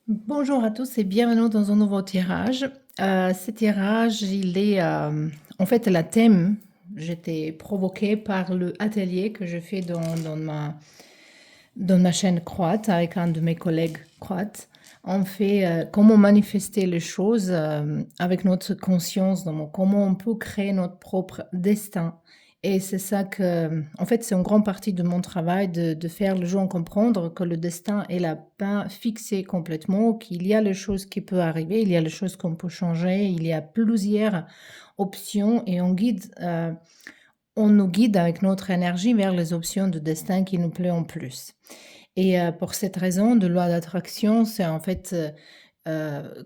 Bonjour à tous et bienvenue dans un nouveau tirage. Ce tirage, il est en fait la thème. J'étais provoquée par le atelier que je fais dans ma chaîne croate avec un de mes collègues croates. On fait comment manifester les choses avec notre conscience, donc comment on peut créer notre propre destin. Et c'est ça que, en fait, c'est une grande partie de mon travail de faire les gens comprendre que le destin est là pas fixé complètement, qu'il y a les choses qui peuvent arriver, il y a les choses qu'on peut changer, il y a plusieurs options et on nous guide avec notre énergie vers les options de destin qui nous plaît en plus. Et pour cette raison, de loi d'attraction, c'est en fait,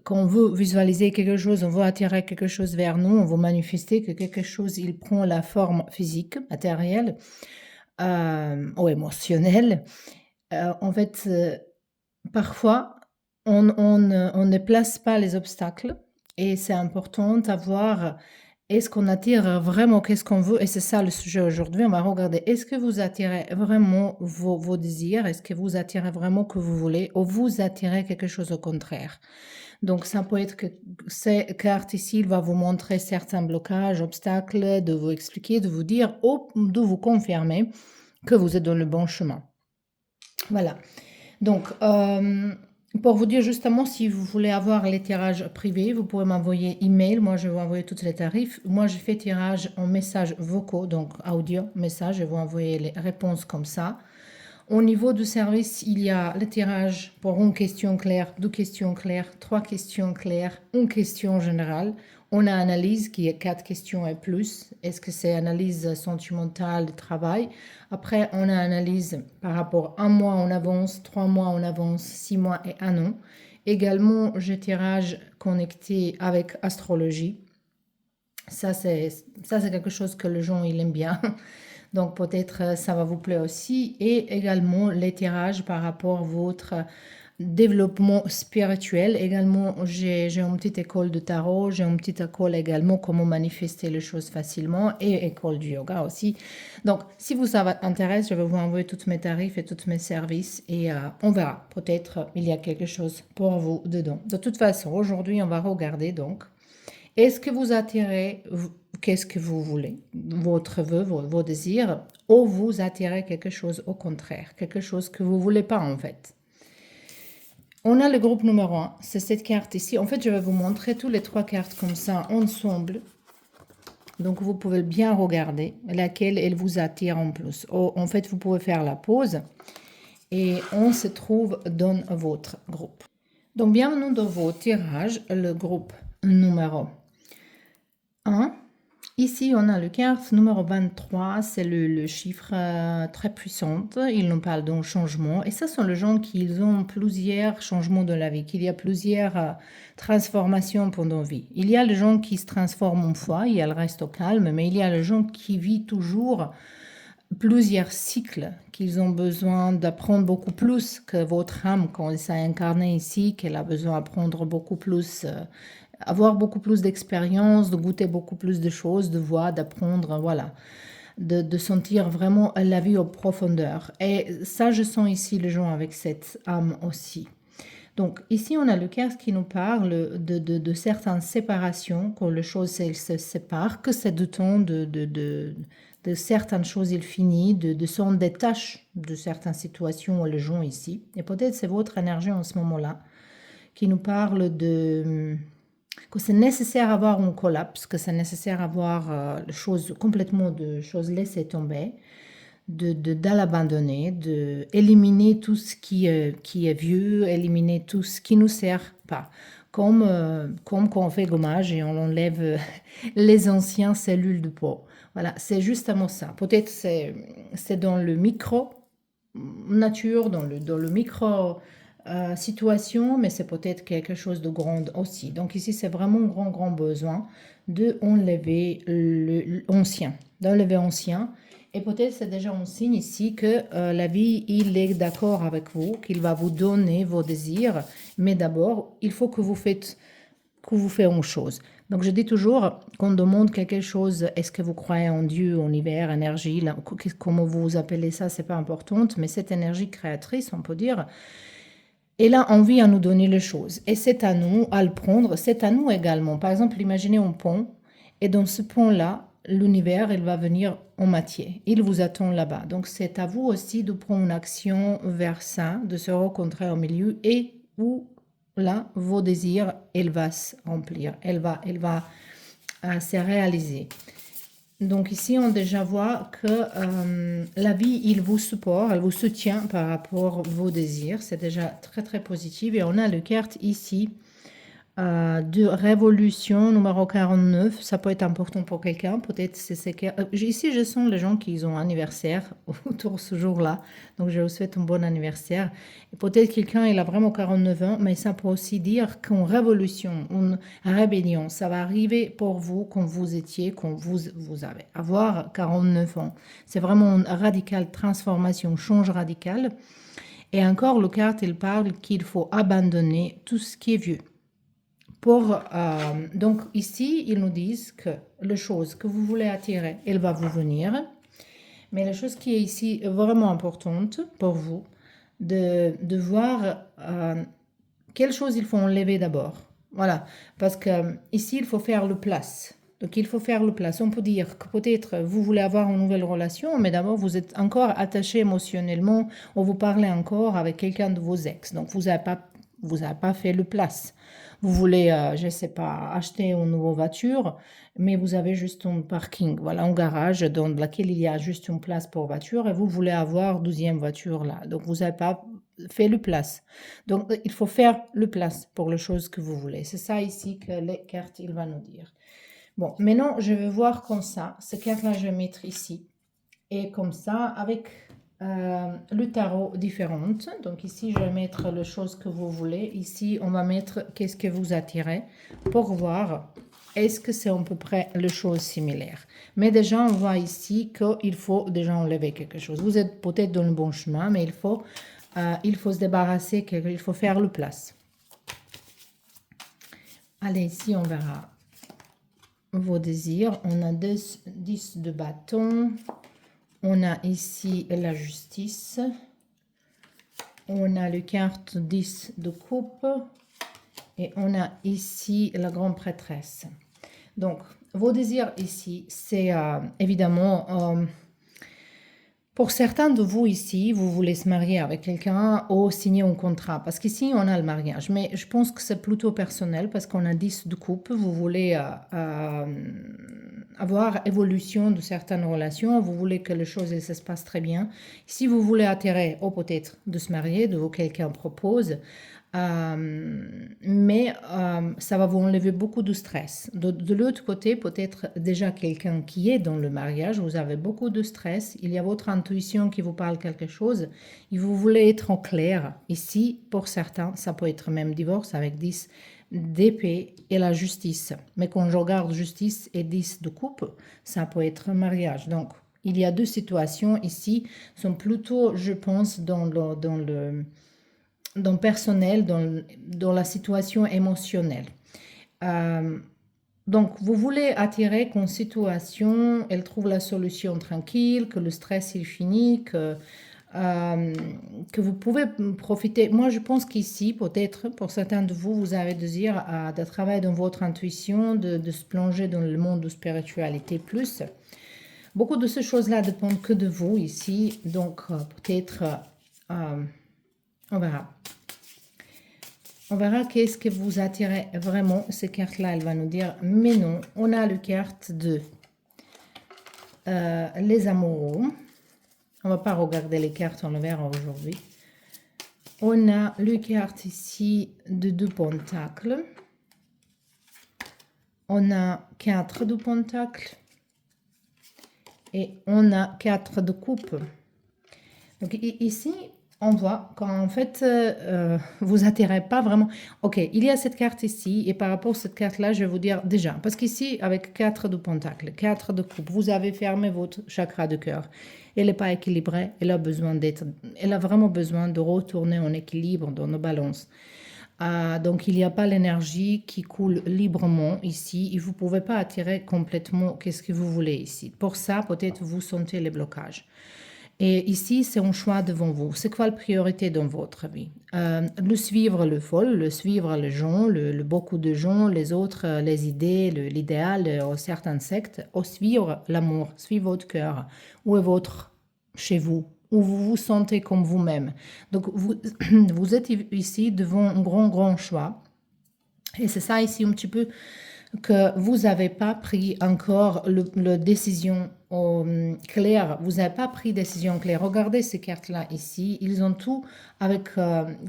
quand on veut visualiser quelque chose, on veut attirer quelque chose vers nous, on veut manifester que quelque chose, il prend la forme physique, matérielle, ou émotionnelle. En fait, parfois, on ne place pas les obstacles et c'est important d'avoir est-ce qu'on attire vraiment qu'est-ce qu'on veut? Et c'est ça le sujet aujourd'hui. On va regarder, est-ce que vous attirez vraiment vos désirs? Est-ce que vous attirez vraiment que vous voulez? Ou vous attirez quelque chose au contraire? Donc, ça peut être que ces cartes ici, il va vous montrer certains blocages, obstacles, de vous expliquer, de vous dire ou de vous confirmer que vous êtes dans le bon chemin. Voilà. Donc, pour vous dire justement, si vous voulez avoir les tirages privés, vous pouvez m'envoyer email. Moi, je vais vous envoyer tous les tarifs. Moi, je fais tirage en messages vocaux, donc audio, message. Je vais vous envoyer les réponses comme ça. Au niveau du service, il y a le tirage pour une question claire, deux questions claires, trois questions claires, une question générale. On a analyse qui est quatre questions et plus. Est-ce que c'est analyse sentimentale de travail? Après, on a analyse par rapport à un mois en avance, 3 mois en avance, 6 mois et un an. Également, j'ai tirage connecté avec astrologie. Ça, c'est quelque chose que les gens ils aiment bien. Donc peut-être ça va vous plaire aussi. Et également les tirages par rapport à votre développement spirituel. Également, j'ai une petite école de tarot, j'ai une petite école également comment manifester les choses facilement et école du yoga aussi. Donc, si vous ça vous intéresse, je vais vous envoyer tous mes tarifs et tous mes services et on verra. Peut-être il y a quelque chose pour vous dedans. De toute façon, aujourd'hui, on va regarder donc. Est-ce que vous attirez, qu'est-ce que vous voulez, votre vœu, vos désirs, ou vous attirez quelque chose au contraire, quelque chose que vous ne voulez pas en fait. On a le groupe numéro 1, c'est cette carte ici. En fait, je vais vous montrer toutes les trois cartes comme ça ensemble. Donc, vous pouvez bien regarder laquelle elle vous attire en plus. En fait, vous pouvez faire la pause et on se trouve dans votre groupe. Donc, bienvenue dans vos tirages, le groupe numéro 1. Ici, on a le carte numéro 23, c'est le chiffre très puissant. Il nous parle d'un changement. Et ça sont les gens qui ont plusieurs changements de la vie, qu'il y a plusieurs transformations pendant la vie. Il y a les gens qui se transforment une fois, il y a le reste au calme, mais il y a les gens qui vivent toujours plusieurs cycles, qu'ils ont besoin d'apprendre beaucoup plus que votre âme quand elle s'est incarnée ici, qu'elle a besoin d'apprendre beaucoup plus, avoir beaucoup plus d'expérience, de goûter beaucoup plus de choses, de voir, d'apprendre, voilà, de sentir vraiment la vie en profondeur. Et ça, je sens ici les gens avec cette âme aussi. Donc ici, on a le cœur qui nous parle de certaines séparations, quand les choses se séparent, que c'est du temps de certaines choses, il finit, de s'en détache de certaines situations où les gens ici. Et peut-être c'est votre énergie en ce moment-là qui nous parle que c'est nécessaire d'avoir un collapse, que c'est nécessaire d'avoir les choses complètement de choses laissées tomber, de l'abandonner, de éliminer tout ce qui est vieux, éliminer tout ce qui nous sert pas. Comme quand on fait gommage et on enlève les anciennes cellules de peau. Voilà, c'est justement ça. Peut-être c'est dans le micro nature, dans le micro situation, mais c'est peut-être quelque chose de grand aussi. Donc ici, c'est vraiment un grand, grand besoin de enlever l'ancien, d'enlever ancien. Et peut-être c'est déjà un signe ici que la vie, il est d'accord avec vous, qu'il va vous donner vos désirs, mais d'abord, il faut que vous faites une chose. Donc je dis toujours qu'on demande quelque chose, est-ce que vous croyez en Dieu, en l'univers, énergie, comment vous appelez ça, c'est pas important, mais cette énergie créatrice, on peut dire, Et là, on vient nous donner les choses. Et c'est à nous à le prendre, c'est à nous également. Par exemple, imaginez un pont, et dans ce pont-là, l'univers, il va venir en matière. Il vous attend là-bas. Donc, c'est à vous aussi de prendre une action vers ça, de se rencontrer au milieu, et où, là, vos désirs, elle va se remplir, elle va se réaliser. Donc ici, on déjà voit que la vie, il vous supporte, elle vous soutient par rapport à vos désirs. C'est déjà très, très positif. Et on a le carte ici de révolution numéro 49. Ça peut être important pour quelqu'un. Peut-être ici, je sens les gens qui ont anniversaire autour de ce jour-là. Donc, je vous souhaite un bon anniversaire. Et peut-être quelqu'un, il a vraiment 49 ans, mais ça peut aussi dire qu'une révolution, une rébellion, ça va arriver pour vous quand vous étiez, quand vous avez avoir 49 ans. C'est vraiment une radicale transformation, change radical. Et encore, le carte, il parle qu'il faut abandonner tout ce qui est vieux. Donc ici, ils nous disent que la chose que vous voulez attirer, elle va vous venir. Mais la chose qui est ici vraiment importante pour vous, de voir quelle chose il faut enlever d'abord. Voilà, parce que ici, il faut faire le place. Donc, il faut faire le place. On peut dire que peut-être vous voulez avoir une nouvelle relation, mais d'abord, vous êtes encore attaché émotionnellement ou vous parlez encore avec quelqu'un de vos ex. Donc, vous n'avez pas fait le place. Vous voulez, je ne sais pas, acheter une nouvelle voiture, mais vous avez juste un parking, voilà, un garage dans lequel il y a juste une place pour voiture et vous voulez avoir 12e voiture là. Donc, vous n'avez pas fait le place. Donc, il faut faire le place pour les choses que vous voulez. C'est ça ici que les cartes, il va nous dire. Bon, maintenant, je vais voir comme ça. Ces cartes-là, je vais mettre ici. Et comme ça, avec le tarot différente. Donc ici, je vais mettre les choses que vous voulez. Ici, on va mettre qu'est-ce que vous attirez pour voir est-ce que c'est à peu près les choses similaires. Mais déjà, on voit ici qu'il faut déjà enlever quelque chose. Vous êtes peut-être dans le bon chemin, mais il faut se débarrasser, il faut faire le place. Allez, ici, on verra vos désirs. On a 10 de bâton. On a ici la justice. On a le carte 10 de coupe. Et on a ici la grande prêtresse. Donc, vos désirs ici, c'est évidemment... pour certains de vous ici, vous voulez se marier avec quelqu'un ou signer un contrat. Parce qu'ici, on a le mariage. Mais je pense que c'est plutôt personnel parce qu'on a 10 de coupe. Vous voulez avoir évolution de certaines relations. Vous voulez que les choses elles, ça se passe très bien. Si vous voulez attirer ou peut-être de se marier, de vous quelqu'un propose, mais ça va vous enlever beaucoup de stress. De l'autre côté, peut-être déjà quelqu'un qui est dans le mariage, vous avez beaucoup de stress, il y a votre intuition qui vous parle quelque chose, et vous voulez être en clair. Ici, pour certains, ça peut être même divorce avec 10 d'épée et la justice. Mais quand je regarde justice et 10 de coupe, ça peut être mariage. Donc, il y a deux situations ici, sont plutôt, je pense, dans le personnel, dans la situation émotionnelle. Donc, vous voulez attirer qu'une situation, elle trouve la solution tranquille, que le stress il finit, que vous pouvez profiter. Moi, je pense qu'ici, peut-être, pour certains de vous, vous avez désir de travailler dans votre intuition, de se plonger dans le monde de spiritualité plus. Beaucoup de ces choses-là dépendent que de vous ici. Donc, peut-être... on verra. On verra qu'est-ce que vous attirez vraiment. Ces cartes-là, elle va nous dire, mais non. On a le carte de les amoureux. On ne va pas regarder les cartes, on le verra aujourd'hui. On a le carte ici de 2 pentacles. On a 4 de pentacles. Et on a 4 de coupe. Donc ici... on voit qu'en fait, vous attirez pas vraiment. Ok, il y a cette carte ici, et par rapport à cette carte-là, je vais vous dire déjà, parce qu'ici, avec 4 de pentacle, 4 de coupe, vous avez fermé votre chakra de cœur. Elle n'est pas équilibrée, elle a vraiment besoin de retourner en équilibre dans nos balances. Donc, il n'y a pas l'énergie qui coule librement ici, et vous ne pouvez pas attirer complètement qu'est-ce que vous voulez ici. Pour ça, peut-être vous sentez les blocages. Et ici, c'est un choix devant vous. C'est quoi la priorité dans votre vie? Le suivre le folle, le suivre les gens, beaucoup de gens, les autres, les idées, l'idéal, certaines sectes, ou suivre l'amour, suivre votre cœur. Où est votre chez vous? Où vous vous sentez comme vous-même? Donc, vous êtes ici devant un grand choix. Et c'est ça ici un petit peu que vous n'avez pas pris encore le décision claire. Vous n'avez pas pris décision claire. Regardez ces cartes-là ici. Ils ont tout avec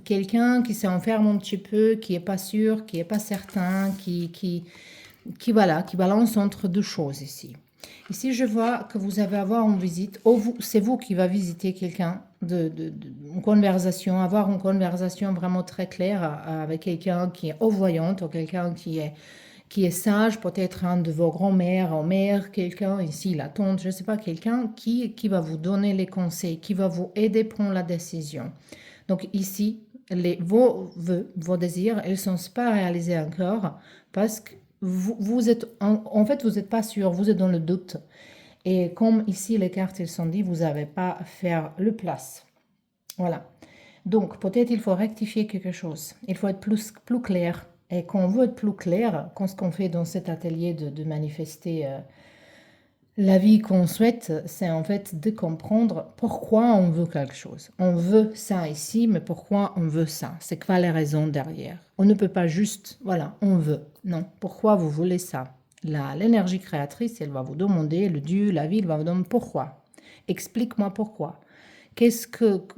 quelqu'un qui s'enferme un petit peu, qui n'est pas sûr, qui n'est pas certain, voilà, qui balance entre deux choses ici. Ici, je vois que vous allez avoir une visite, ou c'est vous qui va visiter quelqu'un, une conversation, avoir une conversation vraiment très claire avec quelqu'un qui est voyante ou quelqu'un qui est sage, peut-être un de vos grands-mères ou mères, quelqu'un ici, la tante, je ne sais pas, quelqu'un qui va vous donner les conseils, qui va vous aider à prendre la décision. Donc ici, vos vœux, vos désirs, ils ne sont pas réalisés encore parce que vous êtes, en fait, vous n'êtes pas sûr, vous êtes dans le doute. Et comme ici, les cartes, ils sont dit, vous n'avez pas à faire le place. Voilà. Donc, peut-être il faut rectifier quelque chose. Il faut être plus clair. Et quand on veut être plus clair, quand ce qu'on fait dans cet atelier de manifester la vie qu'on souhaite, c'est en fait de comprendre pourquoi on veut quelque chose. On veut ça ici, mais pourquoi on veut ça? C'est quoi les raisons derrière? On ne peut pas juste, voilà, on veut. Non, pourquoi vous voulez ça? L'énergie créatrice, elle va vous demander, le Dieu, la vie, il va vous demander pourquoi. Explique-moi pourquoi.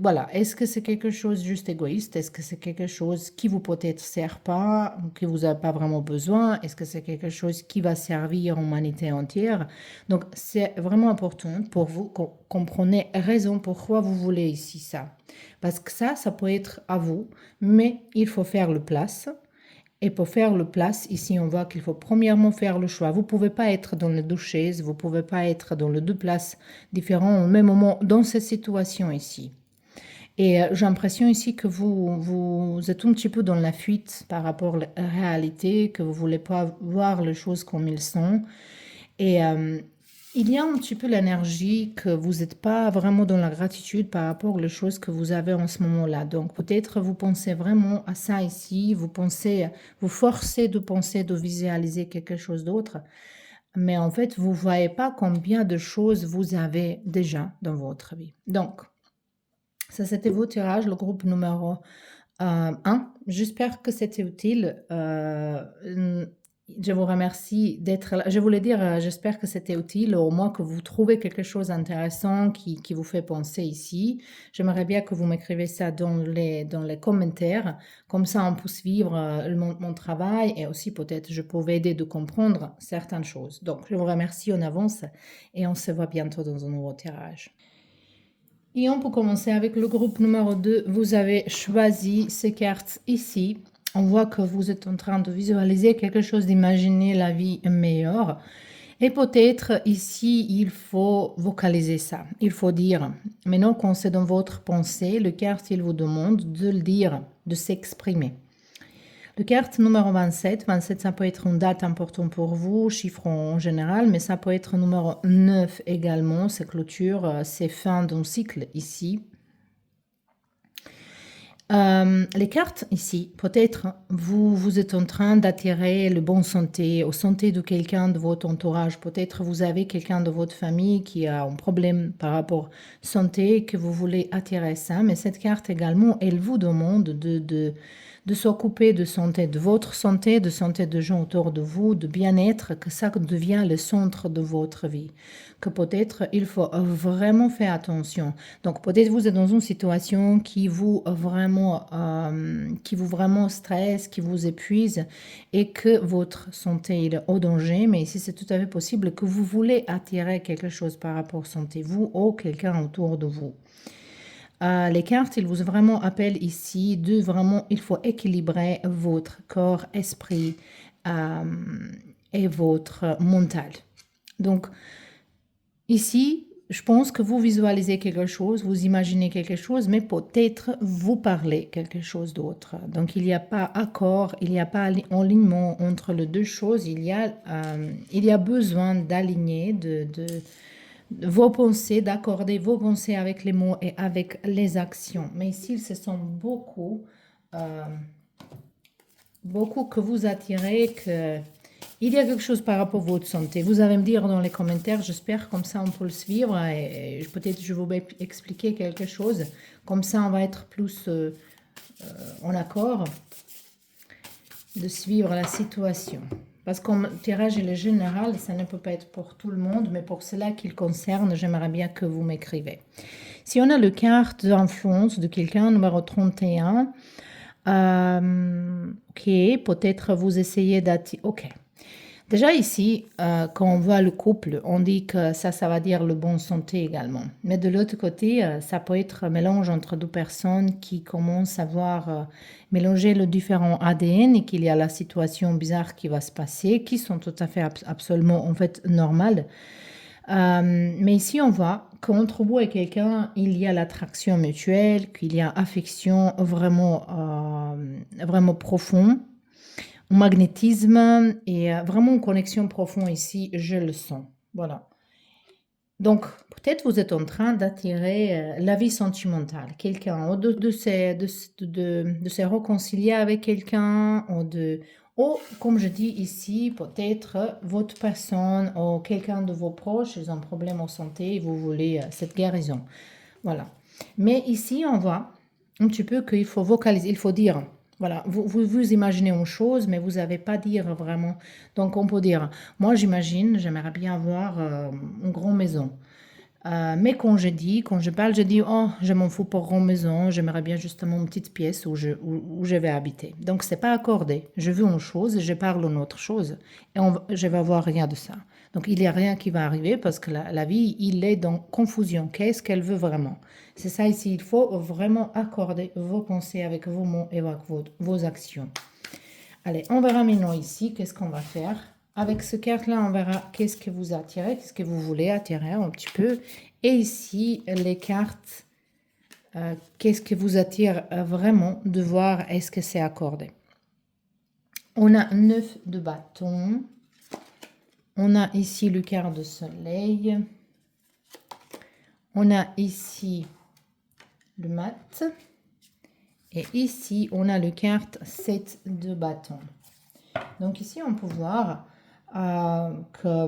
Voilà, est-ce que c'est quelque chose juste égoïste? Est-ce que c'est quelque chose qui vous peut-être sert pas, que vous n'avez pas vraiment besoin? Est-ce que c'est quelque chose qui va servir l'humanité entière? Donc, c'est vraiment important pour vous que vous compreniez raison pourquoi vous voulez ici ça. Parce que ça peut être à vous, mais il faut faire le place. Et pour faire le place, ici, on voit qu'il faut premièrement faire le choix. Vous ne pouvez pas être dans les deux chaises, vous ne pouvez pas être dans les deux places différentes au même moment dans cette situation ici. Et j'ai l'impression ici que vous êtes un petit peu dans la fuite par rapport à la réalité, que vous ne voulez pas voir les choses comme elles sont. Et il y a un petit peu l'énergie que vous n'êtes pas vraiment dans la gratitude par rapport aux choses que vous avez en ce moment-là. Donc peut-être vous pensez vraiment à ça ici, vous forcez de penser, de visualiser quelque chose d'autre, mais en fait vous ne voyez pas combien de choses vous avez déjà dans votre vie. Donc ça c'était vos tirages, le groupe numéro 1. J'espère que c'était utile. Je vous remercie d'être là. Je voulais dire, j'espère que c'était utile, au moins que vous trouvez quelque chose d'intéressant qui vous fait penser ici. J'aimerais bien que vous m'écrivez ça dans les commentaires. Comme ça, on peut suivre mon travail et aussi peut-être je peux aider de comprendre certaines choses. Donc, je vous remercie en avance et on se voit bientôt dans un nouveau tirage. Et on peut commencer avec le groupe numéro 2. Vous avez choisi ces cartes ici. On voit que vous êtes en train de visualiser quelque chose, d'imaginer la vie meilleure. Et peut-être ici, il faut vocaliser ça. Il faut dire, maintenant quand c'est dans votre pensée, le carte, il vous demande de le dire, de s'exprimer. Le carte numéro 27, 27 ça peut être une date importante pour vous, chiffre en général, mais ça peut être numéro 9 également, c'est clôture, c'est fin d'un cycle ici. Les cartes ici, peut-être vous êtes en train d'attirer le bon santé, au santé de quelqu'un de votre entourage. Peut-être vous avez quelqu'un de votre famille qui a un problème par rapport santé, que vous voulez attirer ça. Mais cette carte également, elle vous demande de s'occuper de santé, de votre santé, de santé de gens autour de vous, de bien-être, que ça devient le centre de votre vie. Que peut-être il faut vraiment faire attention. Donc peut-être vous êtes dans une situation qui vous vraiment stresse, qui vous épuise et que votre santé est au danger. Mais ici c'est tout à fait possible que vous voulez attirer quelque chose par rapport à santé, vous ou quelqu'un autour de vous. Les cartes, ils vous vraiment appellent ici de vraiment, il faut équilibrer votre corps, esprit et votre mental. Donc, ici, je pense que vous visualisez quelque chose, vous imaginez quelque chose, mais peut-être vous parlez quelque chose d'autre. Donc, il n'y a pas accord, il n'y a pas alignement entre les deux choses. Il y a besoin d'aligner, vos pensées, d'accorder vos pensées avec les mots et avec les actions. Mais ici, il se sent euh, beaucoup que vous attirez, que il y a quelque chose par rapport à votre santé. Vous allez me dire dans les commentaires, j'espère, comme ça on peut le suivre et peut-être je vais vous expliquer quelque chose. Comme ça, on va être plus en accord de suivre la situation. Parce que comme tirage il est général, ça ne peut pas être pour tout le monde, mais pour cela qui le concerne, j'aimerais bien que vous m'écrivez. Si on a le carte d'influence de quelqu'un, numéro 31, ok, peut-être vous essayez d'attirer. Ok. Déjà ici, quand on voit le couple, on dit que ça va dire le bon santé également. Mais de l'autre côté, ça peut être un mélange entre deux personnes qui commencent à voir mélanger le différent ADN et qu'il y a la situation bizarre qui va se passer, qui sont tout à fait absolument en fait normales. Mais ici, on voit qu'entre vous et quelqu'un, il y a l'attraction mutuelle, qu'il y a affection vraiment profonde, un magnétisme et vraiment une connexion profonde ici, je le sens. Voilà. Donc, peut-être vous êtes en train d'attirer la vie sentimentale, quelqu'un, ou de se réconcilier avec quelqu'un, ou, comme je dis ici, peut-être votre personne ou quelqu'un de vos proches, ils ont un problème en santé et vous voulez cette guérison. Voilà. Mais ici, on voit un petit peu qu'il faut vocaliser, il faut dire. Voilà, vous imaginez une chose, mais vous n'avez pas dire vraiment. Donc, on peut dire, moi j'imagine, j'aimerais bien avoir une grande maison. Mais quand je parle, je dis, oh, je m'en fous pour grande maison, j'aimerais bien justement une petite pièce où je vais habiter. Donc, c'est pas accordé. Je veux une chose, je parle d'une autre chose, et je vais avoir rien de ça. Donc, il n'y a rien qui va arriver parce que la vie, il est dans confusion. Qu'est-ce qu'elle veut vraiment? C'est ça ici, il faut vraiment accorder vos pensées avec vos mots et avec vos actions. Allez, on verra maintenant ici, qu'est-ce qu'on va faire. Avec ce carte-là, on verra qu'est-ce que vous attirez, qu'est-ce que vous voulez attirer un petit peu. Et ici, les cartes, qu'est-ce que vous attire vraiment de voir est-ce que c'est accordé. On a 9 de bâton. On a ici le quart de soleil. On a ici le mat. Et ici, on a le carte 7 de bâton. Donc ici, on peut voir que...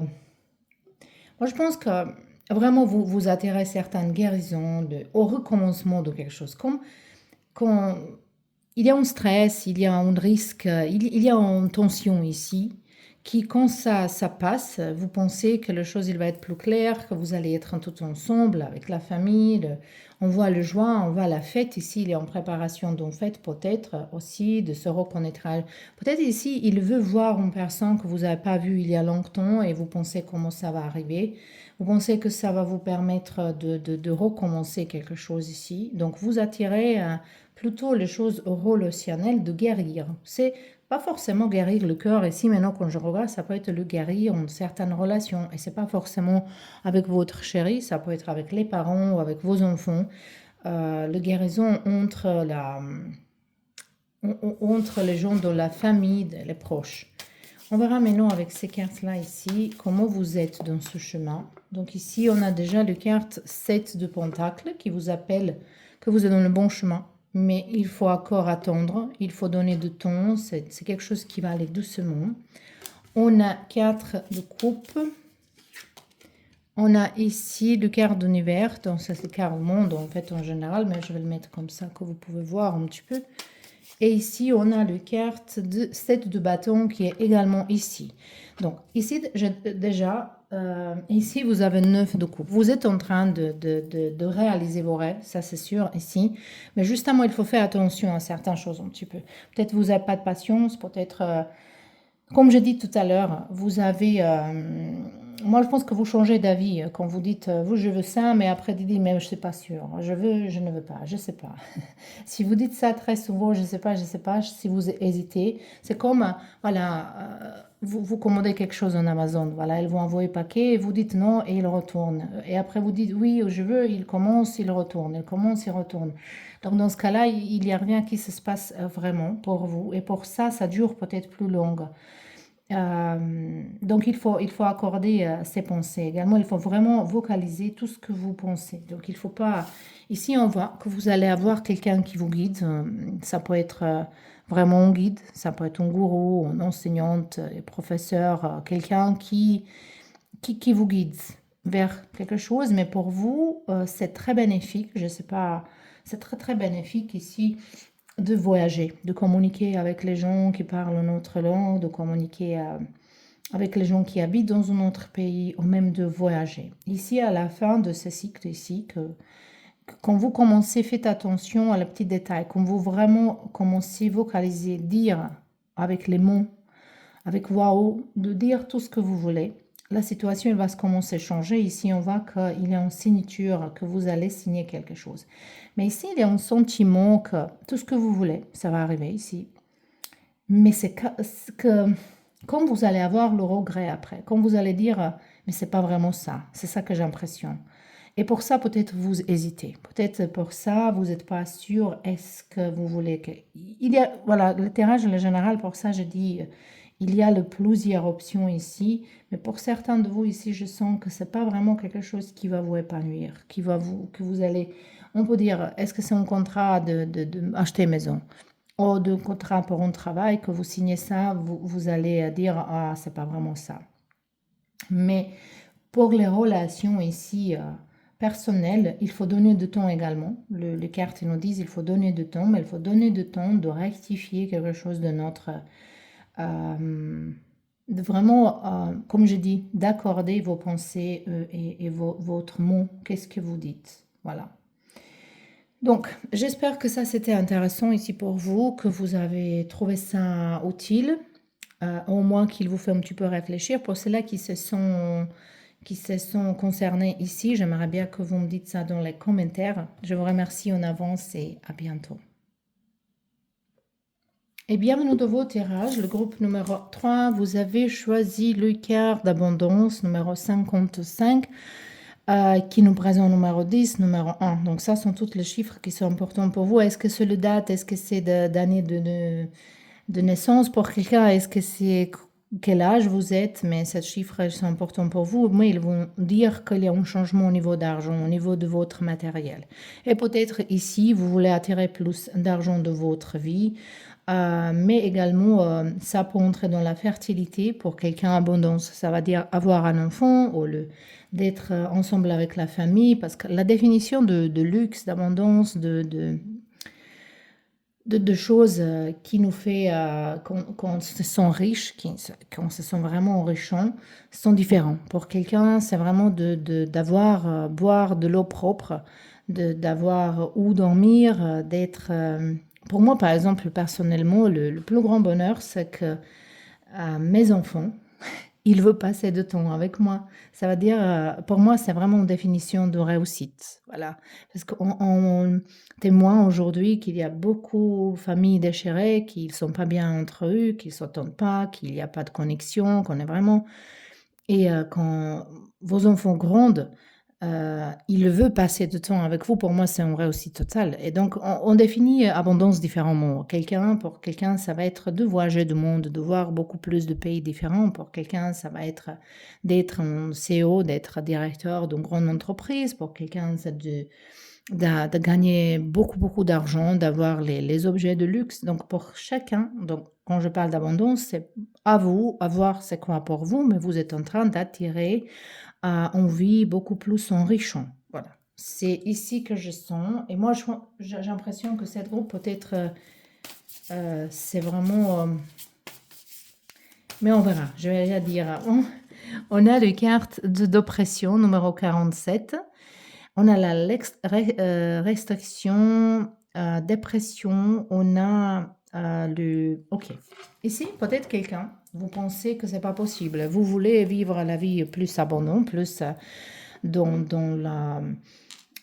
Moi, je pense que vraiment, vous attirez certaines guérisons au recommencement de quelque chose. Comme quand il y a un stress, il y a un risque, il y a une tension ici, qui quand ça passe, vous pensez que la chose il va être plus claire, que vous allez être tout ensemble avec la famille, on voit le joie, on voit la fête ici, il est en préparation d'une fête peut-être aussi, de se reconnaître. Peut-être ici, il veut voir une personne que vous n'avez pas vue il y a longtemps et vous pensez comment ça va arriver. Vous pensez que ça va vous permettre de recommencer quelque chose ici. Donc vous attirez plutôt les choses relationnelles de guérir. C'est pas forcément guérir le cœur. Ici, maintenant, quand je regarde, ça peut être le guérir en certaines relations. Et c'est pas forcément avec votre chéri, ça peut être avec les parents ou avec vos enfants. Le guérison entre les gens de la famille, les proches. On verra maintenant avec ces cartes-là ici, comment vous êtes dans ce chemin. Donc ici, on a déjà le carte 7 de Pentacle qui vous appelle que vous êtes dans le bon chemin. Mais il faut encore attendre, il faut donner du temps, c'est quelque chose qui va aller doucement. On a 4 de coupe. On a ici le quart d'univers, donc ça c'est le quart au monde en fait en général, mais je vais le mettre comme ça que vous pouvez voir un petit peu. Et ici, on a le carte de 7 de bâton qui est également ici. Donc, ici, ici, vous avez 9 de coupe. Vous êtes en train de réaliser vos rêves, ça c'est sûr, ici. Mais justement, il faut faire attention à certaines choses un petit peu. Peut-être vous n'avez pas de patience, peut-être... comme je dis tout à l'heure, vous avez... moi, je pense que vous changez d'avis quand vous dites, vous, je veux ça, mais après, vous dites, mais je ne suis pas sûre. Je veux, je ne veux pas, je ne sais pas. Si vous dites ça très souvent, je ne sais pas, si vous hésitez, c'est comme, voilà, vous commandez quelque chose en Amazon, voilà, ils vont envoyer paquet, et vous dites non, et ils retournent. Et après, vous dites, oui, je veux, il commence, il retourne, il commence, il retourne. Donc, dans ce cas-là, il n'y a rien qui se passe vraiment pour vous. Et pour ça, ça dure peut-être plus long. Donc il faut accorder ses pensées également. Il faut vraiment vocaliser tout ce que vous pensez. Donc il ne faut pas... Ici, on voit que vous allez avoir quelqu'un qui vous guide. Ça peut être vraiment un guide, ça peut être un gourou, une enseignante, un professeur, quelqu'un qui vous guide vers quelque chose. Mais pour vous, c'est très bénéfique. Je ne sais pas, c'est très très bénéfique ici de voyager, de communiquer avec les gens qui parlent notre langue, de communiquer avec les gens qui habitent dans un autre pays, ou même de voyager. Ici, à la fin de ce cycle ici, quand vous commencez, faites attention à les petits détails. Quand vous vraiment commencez à vocaliser, dire avec les mots, avec voix haute, de dire tout ce que vous voulez, la situation elle va se commencer à changer. Ici, on voit qu'il y a une signature, que vous allez signer quelque chose. Mais ici, il y a un sentiment que tout ce que vous voulez, ça va arriver ici. Mais c'est que quand vous allez avoir le regret après, quand vous allez dire, mais c'est pas vraiment ça, c'est ça que j'ai l'impression. Et pour ça, peut-être vous hésitez. Peut-être pour ça, vous n'êtes pas sûr, est-ce que vous voulez que... Il y a, voilà, le tirage en général, pour ça, je dis, il y a plusieurs options ici, mais pour certains de vous ici, je sens que c'est pas vraiment quelque chose qui va vous épanouir, que vous allez, on peut dire, est-ce que c'est un contrat de acheter maison? Ou de contrat pour un travail, que vous signez ça, vous allez dire, ah, c'est pas vraiment ça. Mais pour les relations ici personnelles, il faut donner du temps également. Les cartes nous disent il faut donner du temps, mais il faut donner du temps de rectifier quelque chose de notre... de vraiment, comme je dis, d'accorder vos pensées et votre mot. Qu'est-ce que vous dites? Voilà. Donc, j'espère que ça c'était intéressant ici pour vous, que vous avez trouvé ça utile, au moins qu'il vous fait un petit peu réfléchir. Pour ceux-là qui se sont concernés ici, j'aimerais bien que vous me dites ça dans les commentaires. Je vous remercie en avance et à bientôt. Et bienvenue dans vos tirages, le groupe numéro 3. Vous avez choisi le quart d'abondance numéro 55. Qui nous présente numéro 10, numéro 1. Donc ça sont tous les chiffres qui sont importants pour vous. Est-ce que c'est le date? Est-ce que c'est d'année de naissance pour quelqu'un? Est-ce que c'est quel âge vous êtes? Mais ces chiffres sont importants pour vous. Mais ils vont dire qu'il y a un changement au niveau d'argent, au niveau de votre matériel. Et peut-être ici, vous voulez attirer plus d'argent de votre vie. Mais également, ça peut entrer dans la fertilité pour quelqu'un abondance. Ça va dire avoir un enfant ou d'être ensemble avec la famille. Parce que la définition de luxe, d'abondance, de choses qui nous fait qu'on se sent riche, qu'on se sent vraiment enrichant, sont différents. Pour quelqu'un, c'est vraiment d'avoir, boire de l'eau propre, d'avoir où dormir, d'être... pour moi, par exemple, personnellement, le plus grand bonheur, c'est que mes enfants, ils veulent passer de temps avec moi. Ça veut dire, pour moi, c'est vraiment une définition de réussite. Voilà. Parce qu'on témoigne aujourd'hui qu'il y a beaucoup de familles déchirées, qu'ils ne sont pas bien entre eux, qu'ils ne s'entendent pas, qu'il n'y a pas de connexion, qu'on est vraiment... Et quand vos enfants grandent, il veut passer du temps avec vous. Pour moi, c'est une réussite totale. Et donc, on définit abondance différemment. Pour quelqu'un, ça va être de voyager du monde, de voir beaucoup plus de pays différents. Pour quelqu'un, ça va être d'être un CEO, d'être directeur d'une grande entreprise. Pour quelqu'un, c'est de gagner beaucoup, beaucoup d'argent, d'avoir les objets de luxe. Donc, pour chacun, donc, quand je parle d'abondance, c'est à vous, à voir c'est quoi pour vous, mais vous êtes en train d'attirer une vie beaucoup plus enrichante. Voilà. C'est ici que je sens. Et moi, j'ai l'impression que cette groupe peut-être, c'est vraiment... mais on verra, je vais déjà dire. On a les cartes d'oppression, numéro 47. On a la restriction, dépression, on a Ok. Ici, peut-être quelqu'un, vous pensez que c'est pas possible. Vous voulez vivre la vie plus abondante, plus dans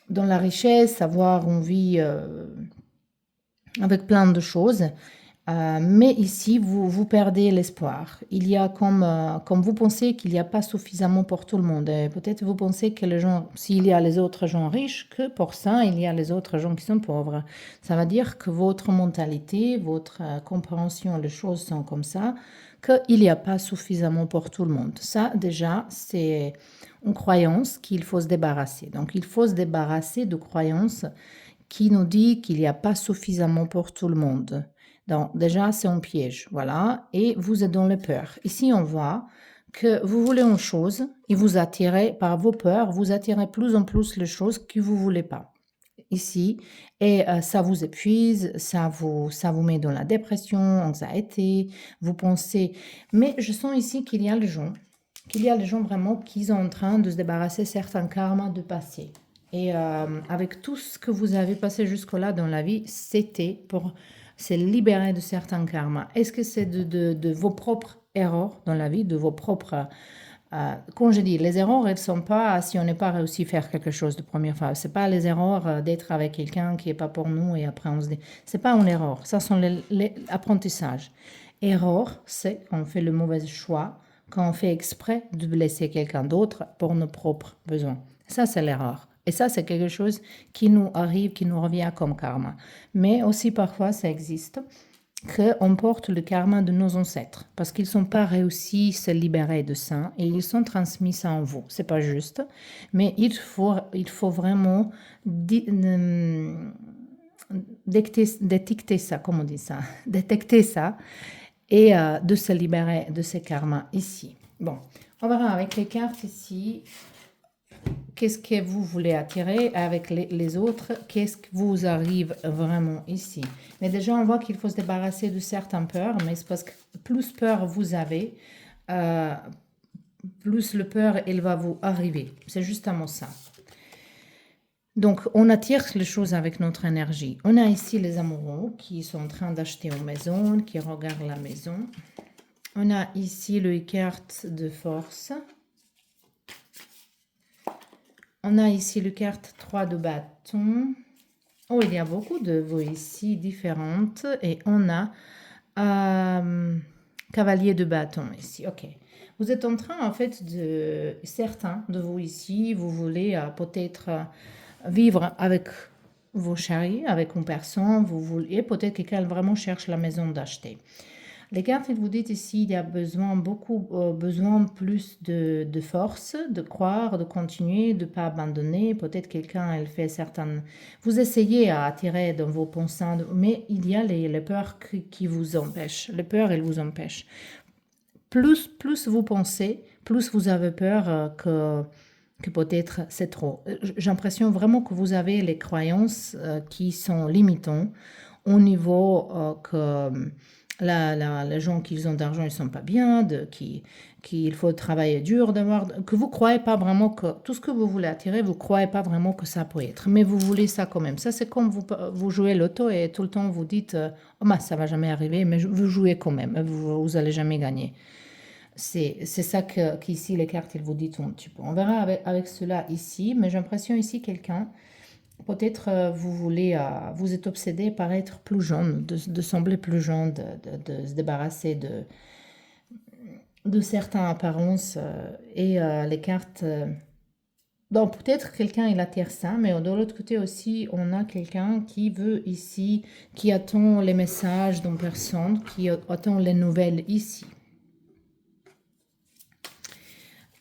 la richesse, avoir une vie avec plein de choses. Mais ici, vous perdez l'espoir. Il y a comme vous pensez qu'il n'y a pas suffisamment pour tout le monde. Et peut-être vous pensez que les gens, s'il y a les autres gens riches, que pour ça, il y a les autres gens qui sont pauvres. Ça veut dire que votre mentalité, votre compréhension des choses sont comme ça, qu'il n'y a pas suffisamment pour tout le monde. Ça, déjà, c'est une croyance qu'il faut se débarrasser. Donc, il faut se débarrasser de croyances qui nous dit qu'il n'y a pas suffisamment pour tout le monde. Donc, déjà, c'est un piège, voilà, et vous êtes dans les peurs. Ici, on voit que vous voulez une chose et vous attirez, par vos peurs, vous attirez plus en plus les choses que vous ne voulez pas. Ici, et ça vous épuise, ça vous met dans la dépression, anxiété, vous pensez. Mais je sens ici qu'il y a les gens vraiment qui sont en train de se débarrasser certains karmas de passé. Et avec tout ce que vous avez passé jusque-là dans la vie, c'était pour se libérer de certains karmas. Est-ce que c'est de vos propres erreurs dans la vie, de vos propres... quand je dis les erreurs, elles ne sont pas si on n'est pas réussi à faire quelque chose de première fois. Ce n'est pas les erreurs d'être avec quelqu'un qui n'est pas pour nous et après on se dit... Ce n'est pas une erreur, ça sont les apprentissages. Erreur, c'est quand on fait le mauvais choix, quand on fait exprès de blesser quelqu'un d'autre pour nos propres besoins. Ça, c'est l'erreur. Et ça, c'est quelque chose qui nous arrive, qui nous revient comme karma. Mais aussi, parfois, ça existe qu'on porte le karma de nos ancêtres parce qu'ils n'ont pas réussi à se libérer de ça et ils sont transmis ça en vous. C'est pas juste, mais il faut vraiment détecter ça, comment on dit ça, détecter ça et de se libérer de ces karmas ici. Bon, on verra avec les cartes ici. Qu'est-ce que vous voulez attirer avec les autres? Qu'est-ce qui vous arrive vraiment ici? Mais déjà, on voit qu'il faut se débarrasser de certaines peurs, mais c'est parce que plus peur vous avez, plus le peur, elle va vous arriver. C'est justement ça. Donc, on attire les choses avec notre énergie. On a ici les amoureux qui sont en train d'acheter une maison, qui regardent la maison. On a ici le carte de force. On a ici le carte 3 de bâton. Oh, il y a beaucoup de vous ici différentes. Et on a cavalier de bâton ici. Ok. Vous êtes en train, en fait, certains de vous ici, vous voulez peut-être vivre avec vos chéris, avec une personne. Vous voulez peut-être que quelqu'un vraiment cherche la maison d'acheter. Les cartes, ils vous disent ici, il y a besoin plus de force, de croire, de continuer, de ne pas abandonner. Peut-être quelqu'un, elle fait certaines... Vous essayez à attirer dans vos pensées, mais il y a les peurs qui vous empêchent. Les peurs, elles vous empêchent. Plus vous pensez, plus vous avez peur que peut-être c'est trop. J'ai l'impression vraiment que vous avez les croyances qui sont limitantes au niveau que les gens qui ont d'argent, ils ne sont pas bien, qu'il faut travailler dur, que vous ne croyez pas vraiment que tout ce que vous voulez attirer, vous ne croyez pas vraiment que ça peut être, mais vous voulez ça quand même. Ça, c'est comme vous jouez l'auto et tout le temps vous dites oh, bah, ça ne va jamais arriver, mais vous jouez quand même, vous n'allez jamais gagner. C'est ça qu'ici les cartes, ils vous disent un petit peu. On verra avec cela ici, mais j'ai l'impression ici quelqu'un... Peut-être vous êtes obsédé par être plus jeune, de sembler plus jeune, de se débarrasser de certaines apparences et les cartes. Donc peut-être quelqu'un il attire ça, mais de l'autre côté aussi, on a quelqu'un qui veut ici, qui attend les messages d'une personne, qui attend les nouvelles ici.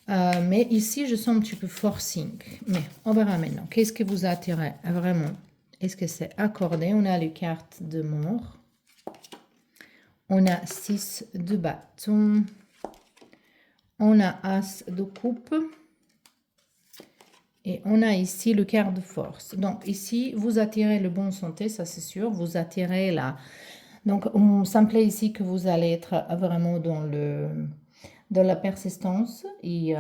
Mais ici, je sens un petit peu forcing. Mais on verra maintenant. Qu'est-ce que vous attirez vraiment? Est-ce que c'est accordé? On a les cartes de mort. On a 6 de bâton. On a As de coupe. Et on a ici le carte de force. Donc ici, vous attirez le bon santé, ça c'est sûr. Vous attirez la... Donc on semblait ici que vous allez être vraiment dans la persistance. Et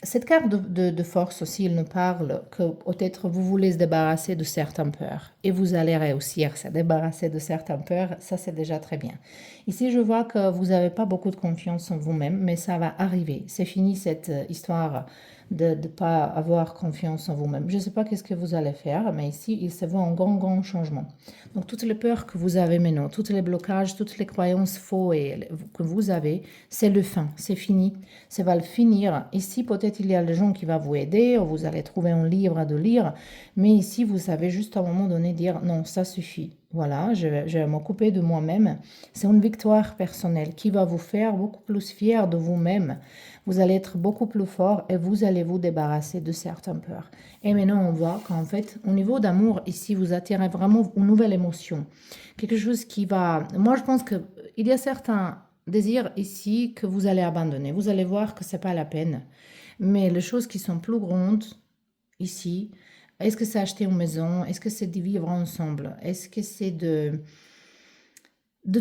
cette carte de force aussi, il nous parle que peut-être vous voulez se débarrasser de certaines peurs et vous allez réussir à se débarrasser de certaines peurs. Ça, c'est déjà très bien. Ici, je vois que vous n'avez pas beaucoup de confiance en vous-même, mais ça va arriver. C'est fini cette histoire de ne pas avoir confiance en vous-même. Je ne sais pas qu'est-ce que vous allez faire, mais ici, il se voit un grand, grand changement. Donc, toutes les peurs que vous avez maintenant, tous les blocages, toutes les croyances faux que vous avez, c'est le fin, c'est fini, ça va le finir. Ici, peut-être il y a des gens qui vont vous aider, ou vous allez trouver un livre à de lire, mais ici, vous savez juste à un moment donné dire non, ça suffit. Voilà, je vais m'occuper de moi-même. C'est une victoire personnelle qui va vous faire beaucoup plus fier de vous-même. Vous allez être beaucoup plus fort et vous allez vous débarrasser de certaines peurs. Et maintenant, on voit qu'en fait, au niveau d'amour, ici, vous attirez vraiment une nouvelle émotion. Quelque chose qui va... Moi, je pense qu'il y a certains désirs ici que vous allez abandonner. Vous allez voir que ce n'est pas la peine. Mais les choses qui sont plus grandes ici, est-ce que c'est acheter une maison? Est-ce que c'est de vivre ensemble? Est-ce que c'est de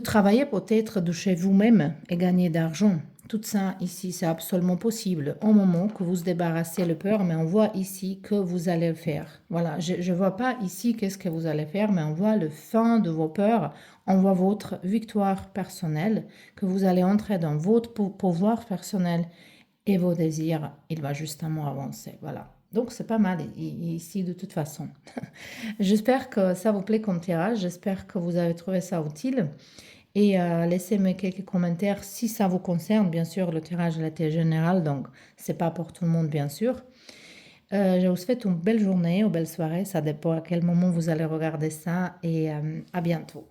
travailler peut-être de chez vous-même et gagner d'argent? Tout ça ici, c'est absolument possible au moment que vous se débarrassez de peur, mais on voit ici que vous allez le faire. Voilà, je ne vois pas ici qu'est-ce que vous allez faire, mais on voit le fin de vos peurs, on voit votre victoire personnelle, que vous allez entrer dans votre pouvoir personnel et vos désirs, il va justement avancer. Voilà. Donc, c'est pas mal ici de toute façon. J'espère que ça vous plaît comme tirage. J'espère que vous avez trouvé ça utile. Et laissez-moi quelques commentaires si ça vous concerne. Bien sûr, le tirage il était général, donc c'est pas pour tout le monde, bien sûr. Je vous souhaite une belle journée, une belle soirée. Ça dépend à quel moment vous allez regarder ça. Et à bientôt.